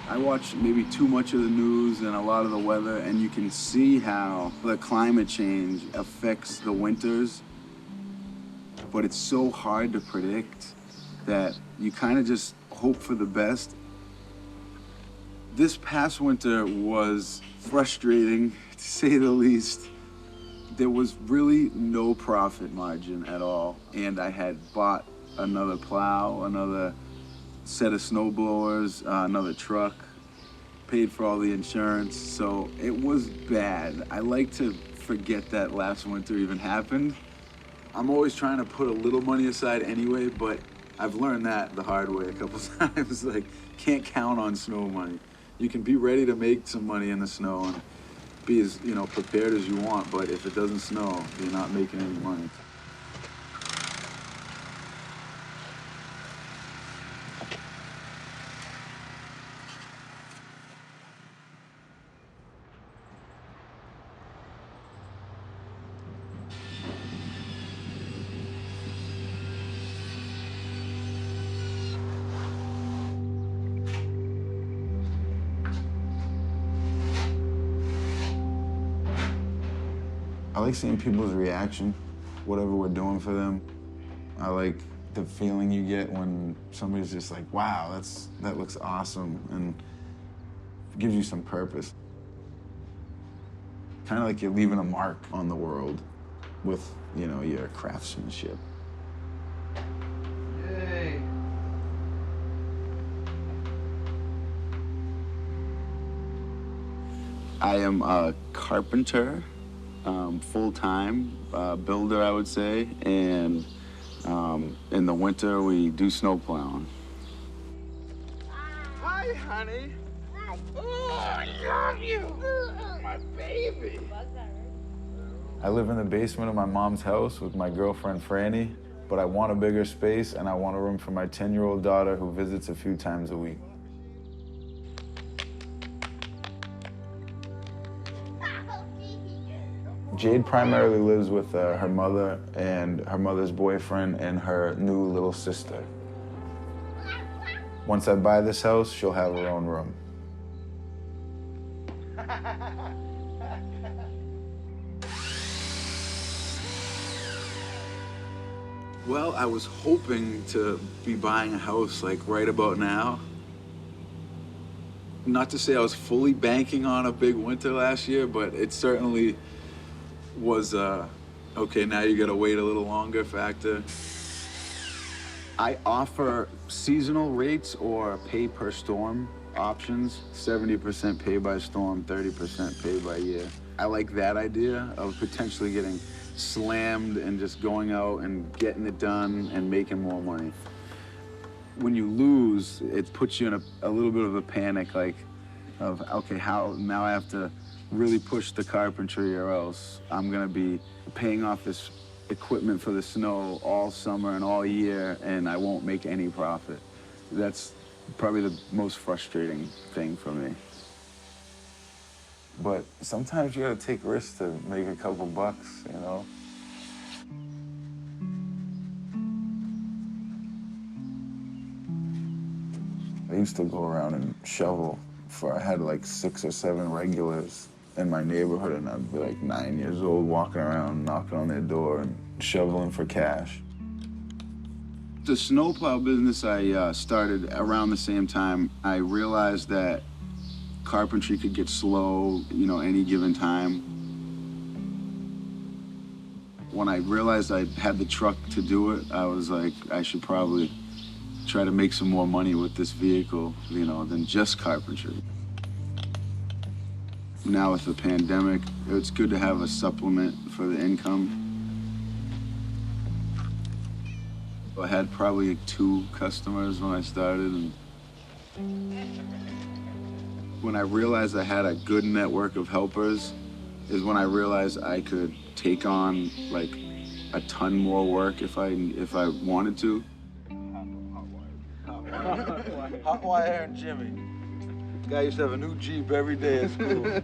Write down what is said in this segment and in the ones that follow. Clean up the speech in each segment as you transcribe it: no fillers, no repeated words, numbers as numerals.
I watch maybe too much of the news and a lot of the weather, and you can see how the climate change affects the winters, but it's so hard to predict that you kind of just hope for the best. This past winter was frustrating, to say the least. There was really no profit margin at all, and I had bought another plow, another set of snow blowers, another truck, paid for all the insurance, so it was bad. I like to forget that last winter even happened. I'm always trying to put a little money aside anyway, but I've learned that the hard way a couple times. Like, can't count on snow money. You can be ready to make some money in the snow and be as, prepared as you want, but if it doesn't snow, you're not making any money. I like seeing people's reaction, whatever we're doing for them. I like the feeling you get when somebody's just like, wow, that looks awesome, and gives you some purpose. Kind of like you're leaving a mark on the world with, your craftsmanship. Yay. I am a carpenter, full-time builder, I would say, and in the winter we do snow plowing. Hi, honey. Oh, I love you. My baby. I live in the basement of my mom's house with my girlfriend, Franny, but I want a bigger space and I want a room for my 10-year-old daughter who visits a few times a week. Jade primarily lives with her mother and her mother's boyfriend and her new little sister. Once I buy this house, she'll have her own room. Well, I was hoping to be buying a house like right about now. Not to say I was fully banking on a big winter last year, but it certainly was okay, now you gotta wait a little longer factor. I offer seasonal rates or pay per storm options, 70% pay by storm, 30% pay by year. I like that idea of potentially getting slammed and just going out and getting it done and making more money. When you lose, it puts you in a little bit of a panic, like, of, okay, how, now I have to really push the carpentry or else I'm gonna be paying off this equipment for the snow all summer and all year and I won't make any profit. That's probably the most frustrating thing for me. But sometimes you gotta take risks to make a couple bucks, I used to go around and shovel I had like 6 or 7 regulars in my neighborhood, and I'd be like 9 years old, walking around, knocking on their door and shoveling for cash. The snowplow business I started around the same time. I realized that carpentry could get slow, any given time. When I realized I had the truck to do it, I was like, I should probably try to make some more money with this vehicle, than just carpentry. Now with the pandemic, it's good to have a supplement for the income. I had probably 2 customers when I started, and when I realized I had a good network of helpers is when I realized I could take on like a ton more work if I wanted to. Hotwire and Jimmy. Guy used to have a new Jeep every day at school.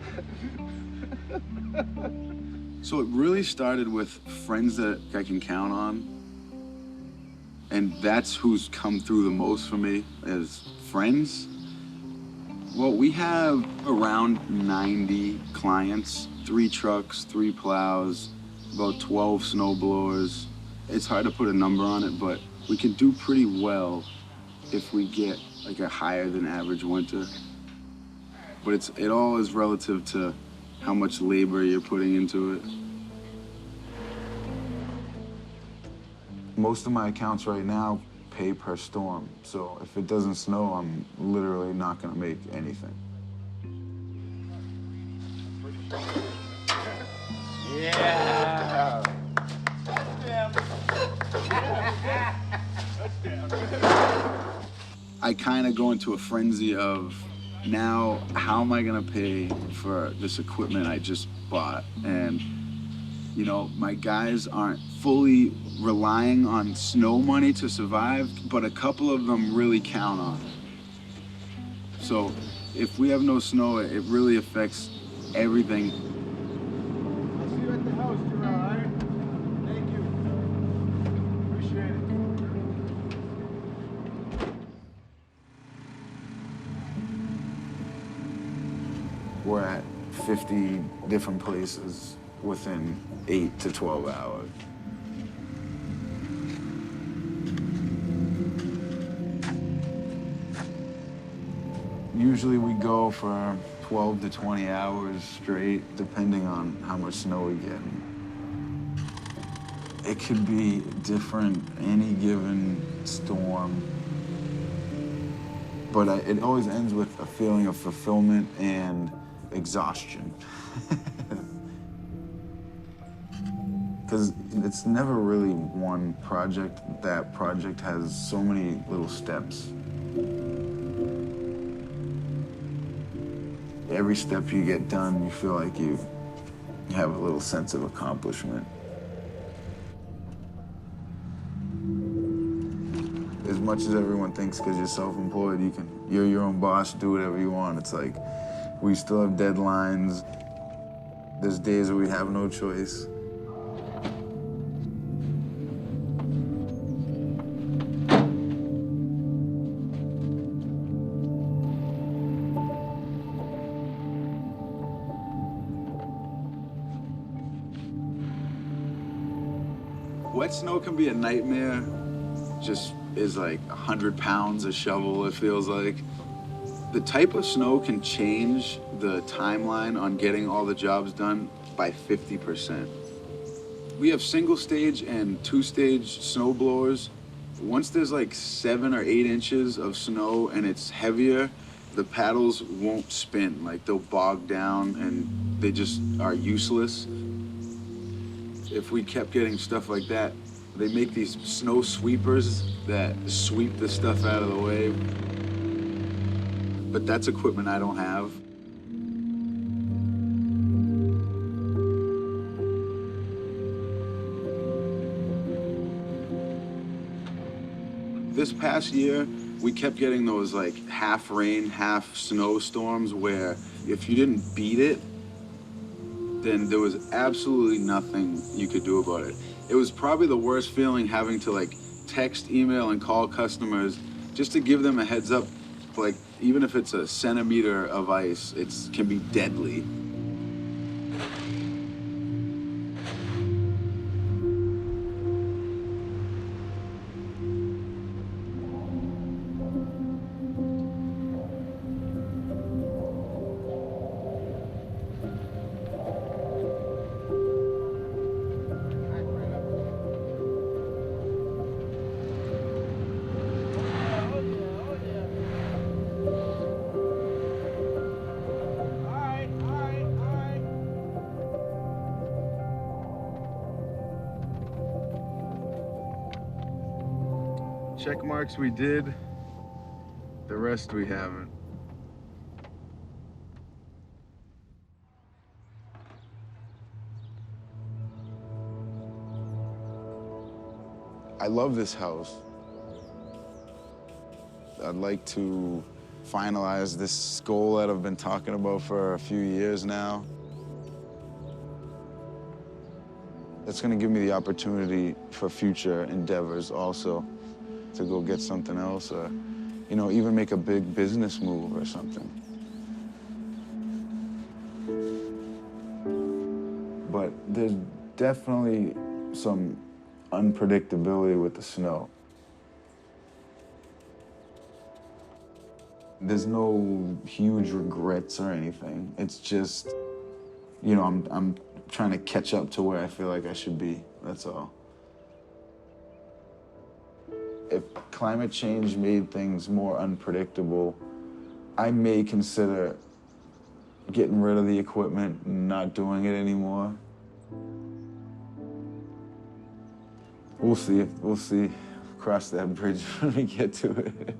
So it really started with friends that I can count on. And that's who's come through the most for me, is friends. Well, we have around 90 clients, 3 trucks, 3 plows, about 12 snow blowers. It's hard to put a number on it, but we can do pretty well if we get like a higher than average winter. But it all is relative to how much labor you're putting into it. Most of my accounts right now pay per storm, so if it doesn't snow, I'm literally not gonna make anything. Yeah. I kind of go into a frenzy of now, how am I gonna pay for this equipment I just bought? And you know, my guys aren't fully relying on snow money to survive, but a couple of them really count on it. So if we have no snow, it really affects everything. I'll see you at the house, Gerard, all right? Thank you. Appreciate it. We're at 50 different places within 8 to 12 hours. Usually we go for 12 to 20 hours straight, depending on how much snow we get. It could be different any given storm, but it always ends with a feeling of fulfillment and exhaustion. Because it's never really one project. That project has so many little steps. Every step you get done, you feel like you have a little sense of accomplishment. As much as everyone thinks because you're self-employed, you're your own boss, do whatever you want. It's like, we still have deadlines. There's days where we have no choice. Wet snow can be a nightmare. Just is like 100 pounds a shovel, it feels like. The type of snow can change the timeline on getting all the jobs done by 50%. We have single stage and 2-stage snow blowers. Once there's like 7 or 8 inches of snow and it's heavier, the paddles won't spin. Like they'll bog down and they just are useless. If we kept getting stuff like that, they make these snow sweepers that sweep the stuff out of the way. But that's equipment I don't have. This past year, we kept getting those like half rain, half snow storms where if you didn't beat it, then there was absolutely nothing you could do about it. It was probably the worst feeling having to like text, email, and call customers just to give them a heads up. Like, even if it's a centimeter of ice, it can be deadly. Check marks we did, the rest we haven't. I love this house. I'd like to finalize this goal that I've been talking about for a few years now. It's gonna give me the opportunity for future endeavors also, to go get something else or, you know, even make a big business move or something. but there's definitely some unpredictability with the snow. There's no huge regrets or anything. It's just, you know, I'm trying to catch up to where I feel like I should be. That's all. If climate change made things more unpredictable, I may consider getting rid of the equipment and not doing it anymore. We'll see. We'll see. Cross that bridge when we get to it.